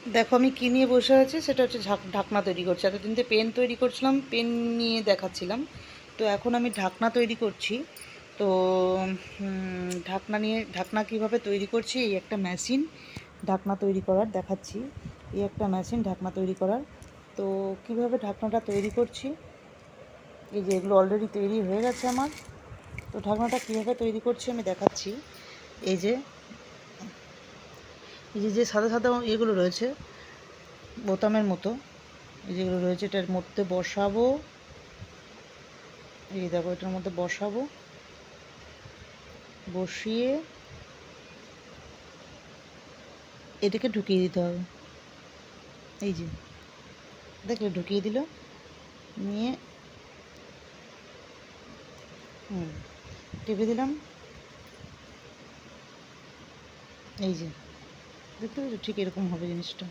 দেখো আমি কী নিয়ে বসে আছি, সেটা হচ্ছে ঢাকনা তৈরি করছি। এতদিন তো পেন তৈরি করছিলাম, পেন নিয়ে দেখাচ্ছিলাম। তো এখন আমি ঢাকনা তৈরি করছি। তো ঢাকনা কীভাবে তৈরি করছি, এই একটা মেশিন ঢাকনা তৈরি করার দেখাচ্ছি। এই একটা মেশিন ঢাকনা তৈরি করার। তো কিভাবে ঢাকনাটা তৈরি করছি, এই যে এগুলো অলরেডি তৈরি হয়ে গেছে আমার। তো ঢাকনাটা কীভাবে তৈরি করছি আমি দেখাচ্ছি। এই যে যে সাদা সাদা এগুলো রয়েছে বোতামের মতো, এই যেগুলো রয়েছে এটার মধ্যে বসাবো। এই দেখো এটার মধ্যে বসাবো, বসিয়ে এটাকে ঢুকিয়ে দিতে হবে। এই যে দেখলে ঢুকিয়ে দিল, নিয়ে টিপে দিলাম। এই যে দেখতে পাচ্ছ, ঠিক এরকম হবে জিনিসটা।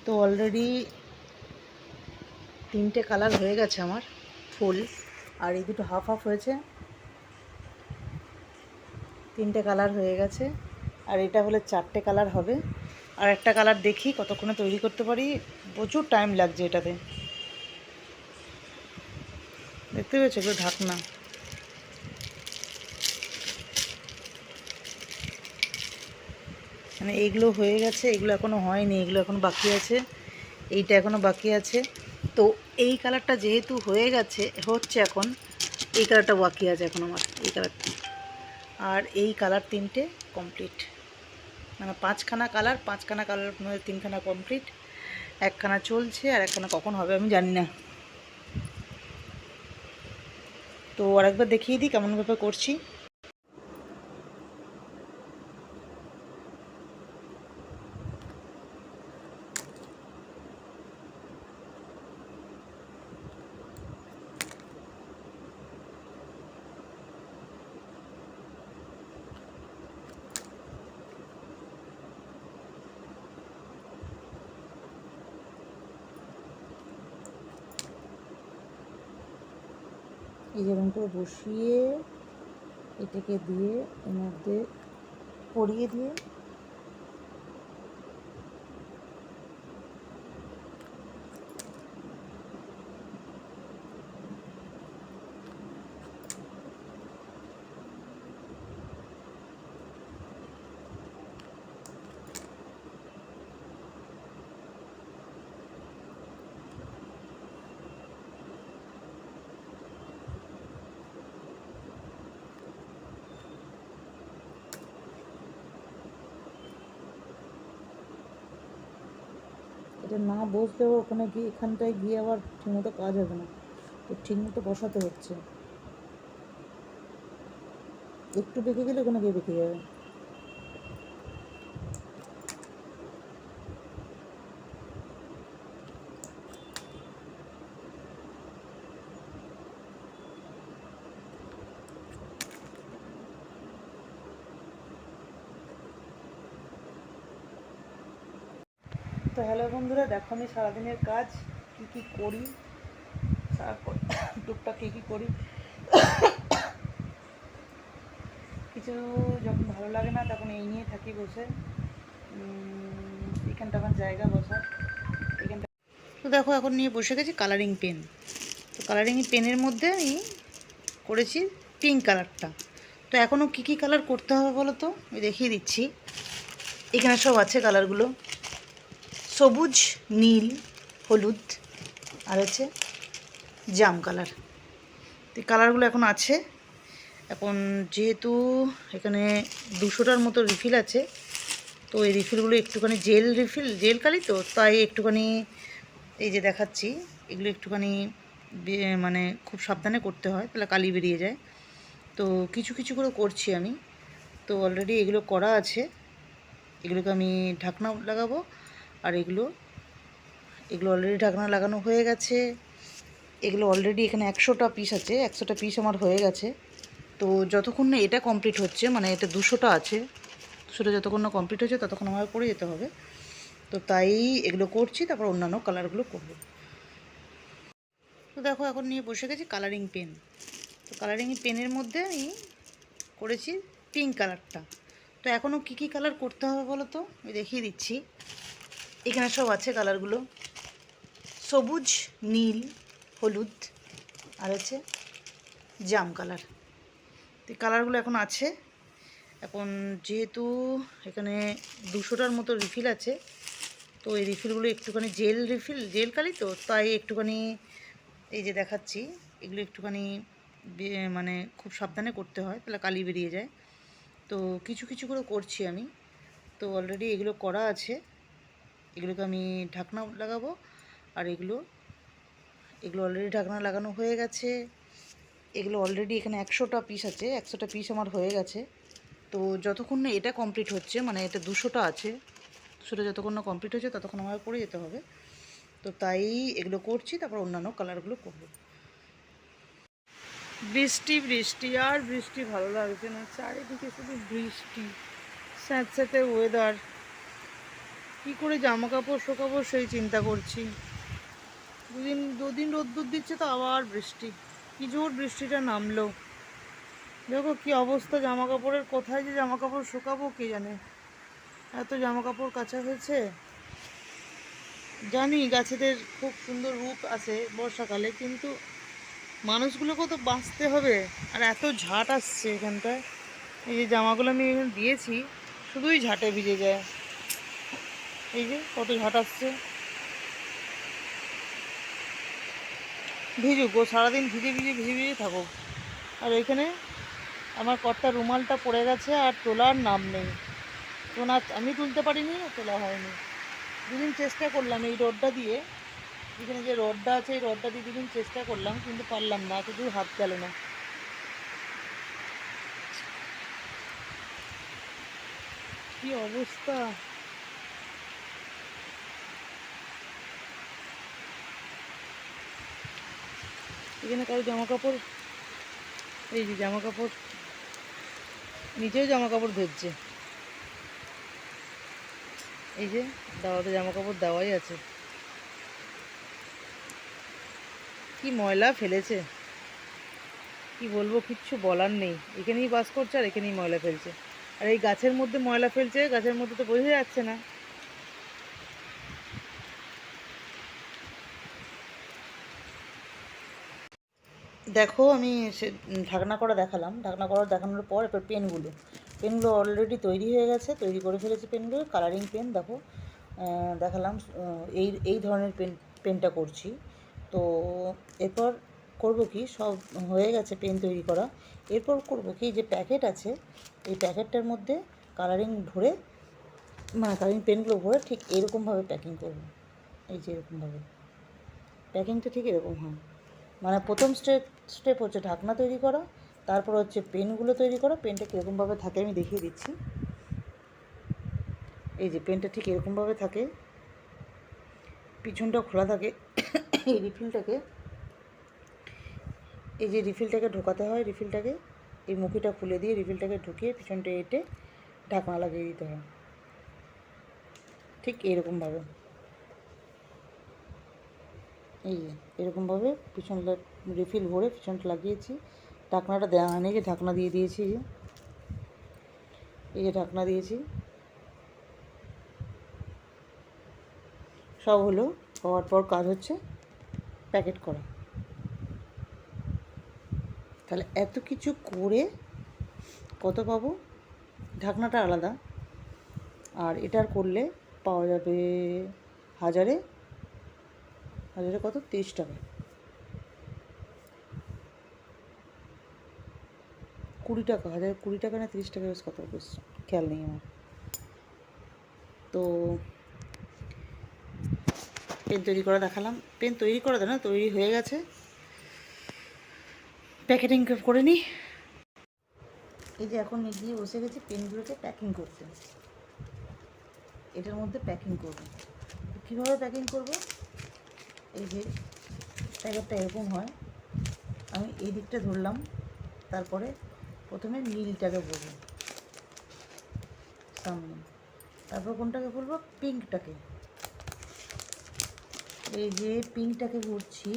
তো অলরেডি 3টে কালার হয়ে গেছে আমার ফুল, আর এই দুটো হাফ হাফ হয়েছে। 3টে কালার হয়ে গেছে, আর এটা হলে 4টে কালার হবে। আর একটা কালার দেখি কতক্ষণে তৈরি করতে পারি। প্রচুর টাইম লাগছে এটাতে, দেখতে পেয়েছো এগুলো ঢাকনা। মানে এইগুলো হয়ে গেছে, এগুলো এখনও হয়নি, এগুলো এখন বাকি আছে, এইটা এখনও বাকি আছে। তো এই কালারটা যেহেতু হয়ে গেছে, হচ্ছে এখন, এই কালারটা বাকি আছে এখন আমার, এই কালারটা। আর এই কালার 3টে কমপ্লিট, মানে 5খানা কালার, 5খানা কালার মধ্যে 3খানা কমপ্লিট, একখানা চলছে, আর একখানা কখন হবে আমি জানি না। তো আরেকবার দেখিয়ে দিই কেমনভাবে করছি। এই যেমন করে বসিয়ে এটাকে দিয়ে এর মধ্যে পরিয়ে দিয়ে এটা না বসলেও ওখানে গিয়ে, এখানটায় গিয়ে আবার ঠিকমতো কাজ হবে না, তো ঠিকমতো বসাতে হচ্ছে। একটু বেঁকে গেলে ওখানে গিয়ে বেঁকে যাবে। তো হ্যালো বন্ধুরা, দেখো আমি সারাদিনের কাজ কি কি করি, সারাক্ষণ টুকটাক কী কী করি। কিছু যখন ভালো লাগে না তখন এই নিয়ে থাকি বসে। এখানটা আমার জায়গা বসার, এখানটা। তো দেখো এখন নিয়ে বসে গেছি কালারিং পেন। তো কালারিং পেনের মধ্যে আমি করেছি পিঙ্ক কালারটা। তো এখনও কী কী কালার করতে হবে বলো তো, আমি দেখিয়ে দিচ্ছি। এখানে সব আছে কালারগুলো, সবুজ, নীল, হলুদ, আর হচ্ছে জাম কালার। তো এই কালারগুলো এখন আছে। এখন যেহেতু এখানে 200টার মতো রিফিল আছে, তো এই রিফিলগুলো একটুখানি জেল কালি, তো তাই একটুখানি এই যে দেখাচ্ছি, এগুলো একটুখানি মানে খুব সাবধানে করতে হয়, তাহলে কালি বেরিয়ে যায়। তো কিছু কিছু করে করছি আমি। তো অলরেডি এগুলো করা আছে, এগুলোকে আমি ঢাকনা লাগাবো। আর এগুলো অলরেডি ঢাকনা লাগানো হয়ে গেছে। এগুলো অলরেডি এখানে 100টা পিস আছে, 100টা পিস আমার হয়ে গেছে। তো যতক্ষণ না এটা কমপ্লিট হচ্ছে, মানে এটা 200টা আছে, 200টা যতক্ষণ না কমপ্লিট হচ্ছে ততক্ষণ আমার করে যেতে হবে। তো তাই এগুলো করছি, তারপর অন্যান্য কালারগুলো করব। তো দেখো এখন নিয়ে বসে গেছি কালারিং পেন। তো কালারিং পেনের মধ্যে আমি করেছি পিঙ্ক কালারটা। তো এখনও কী কী কালার করতে হবে বলো তো, আমি দেখিয়ে দিচ্ছি। এখানে সব আছে কালারগুলো, সবুজ, নীল, হলুদ আর আছে জাম কালার। তো এই কালারগুলো এখন আছে। এখন যেহেতু এখানে 200টার মতো রিফিল আছে, তো এই রিফিলগুলো একটুখানি জেল কালি, তো তাই একটুখানি এই যে দেখাচ্ছি, এগুলো একটুখানি মানে খুব সাবধানে করতে হয়, তাহলে কালি বেরিয়ে যায়। তো কিছু কিছু করে করছি আমি। তো অলরেডি এগুলো করা আছে, এগুলোকে আমি ঢাকনা লাগাবো। আর এগুলো অলরেডি ঢাকনা লাগানো হয়ে গেছে। এগুলো অলরেডি এখানে 100টা পিস আছে, 100টা পিস আমার হয়ে গেছে। তো যতক্ষণ না এটা কমপ্লিট হচ্ছে, মানে এটা 200টা আছে, 200টা যতক্ষণ না কমপ্লিট হচ্ছে ততক্ষণ আমার করে যেতে হবে। তো তাই এগুলো করছি, তারপর অন্যান্য কালারগুলো করব। বৃষ্টি বৃষ্টি আর বৃষ্টি ভালো লাগছে না, চারিদিকে শুধু বৃষ্টি, স্যাঁতস্যাঁতে ওয়েদার। কী করে জামা কাপড় শোকাবো সেই চিন্তা করছি। দুদিন রোদ্দুর দিচ্ছে, তো আবার বৃষ্টি। কি জোর বৃষ্টিটা নামলো, দেখো কি অবস্থা জামা কাপড়ের। কোথায় যে জামা কাপড় শুকাবো কে জানে। এত জামা কাপড় কাচা হয়েছে। জানি গাছেদের খুব সুন্দর রূপ আছে বর্ষাকালে, কিন্তু মানুষগুলোকেও তো বাঁচতে হবে। আর এত ঝাঁট আসছে এখানটায়, এই যে জামাগুলো আমি এখানে দিয়েছি শুধুই ঝাঁটে ভিজে যায়। এই যে কত ঝাঁট আসছে। ভিজুক, ও সারাদিন ভিজে ভিজে ভিজে ভিজে থাকুক। আর এখানে আমার কর্তার রুমালটা পড়ে গেছে, আর তোলার নাম নেই। আমি তুলতে পারিনি, তোলা হয়নি। দুদিন চেষ্টা করলাম এই রডটা দিয়ে, এখানে যে রডটা আছে এই রডটা দিয়ে দুদিন চেষ্টা করলাম, কিন্তু পারলাম না, এত দূর হাত গেল না। কি অবস্থা। এখানে কারো জামা কাপড়, এই যে জামা কাপড়, নিচেও জামা কাপড় ধরছে। এই যে দাওয়াতে জামা কাপড় দেওয়াই আছে। কি ময়লা ফেলেছে, কি বলবো, কিচ্ছু বলার নেই। এখানেই বাস করছে আর এখানেই ময়লা ফেলছে। আর এই গাছের মধ্যে ময়লা ফেলছে, গাছের মধ্যে তো বোঝা যাচ্ছে না। দেখো আমি সে ঢাকনা করা দেখালাম, ঢাকনা করা দেখানোর পর এবার পেনগুলো অলরেডি তৈরি হয়ে গেছে, তৈরি করে ফেলেছি পেনগুলো। কালারিং পেন দেখো, দেখালাম। এই ধরনের পেনটা করছি। তো এরপর করব কি, সব হয়ে গেছে পেন তৈরি করা। এরপর করব কি, যে প্যাকেট আছে এই প্যাকেটটার মধ্যে কালারিং ভরে, মানে কালারিং পেনগুলো ভরে ঠিক এরকমভাবে প্যাকিং করব। এই যে এরকমভাবে প্যাকিংটা ঠিক এরকম হয়। মানে প্রথম স্টেপ হচ্ছে ঢাকনা তৈরি করা, তারপর হচ্ছে পেনগুলো তৈরি করা। পেনটা কীরকমভাবে থাকে আমি দেখিয়ে দিচ্ছি। এই যে পেনটা ঠিক এরকমভাবে থাকে, পিছনটা খোলা থাকে। এই রিফিলটাকে ঢোকাতে হয়, এই মুখিটা খুলে দিয়ে রিফিলটাকে ঢুকিয়ে পিছনটা এঁটে ঢাকনা লাগিয়ে দিতে হয়, ঠিক এরকমভাবে। এই যে এরকমভাবে পিছনটা রিফিল ভরে পিছনটা লাগিয়েছি। ঢাকনাটা দেওয়া হয়নি, যে ঢাকনা দিয়ে দিয়েছি। এই যে ঢাকনা দিয়েছি, সব হলো। হওয়ার পর কাজ হচ্ছে প্যাকেট করা। তাহলে এত কিছু করে কত পাবো, ঢাকনাটা আলাদা, আর এটার করলে পাওয়া যাবে হাজারে কত, 30 টাকা, 20 টাকা, 20 টাকা না 30 টাকা, বেশ কত, বেশ খেয়াল নেই আমার। তো পেন তৈরি করা দেখালাম, পেন তৈরি করা না, তৈরি হয়ে গেছে। প্যাকেটিং করে নিই। এই যে এখন গিয়ে বসে গেছি পেনগুলোকে প্যাকিং করতে। এটার মধ্যে প্যাকিং করব। কীভাবে প্যাকিং করব, এই যে প্যাকেটটা এরকম হয়, আমি এই দিকটা ধরলাম, তারপরে প্রথমে নীলটাকে বলবো সামনে, তারপর কোনটাকে বলবো, পিঙ্কটাকে। এই যে পিঙ্কটাকে ঘুরছি,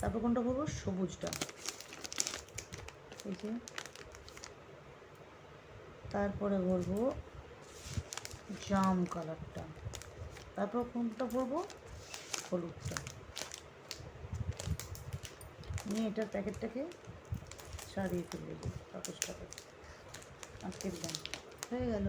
তারপর কোনটা করবো, সবুজটা। এই যে তারপরে ভরবো জাম কালারটা, তারপর কোনটা ভরবো, হলুদটা নিয়ে এটার প্যাকেটটাকে ছাড়িয়ে ফেলে দেবো কাগজটাকে, আটকে দিলাম, হয়ে গেল।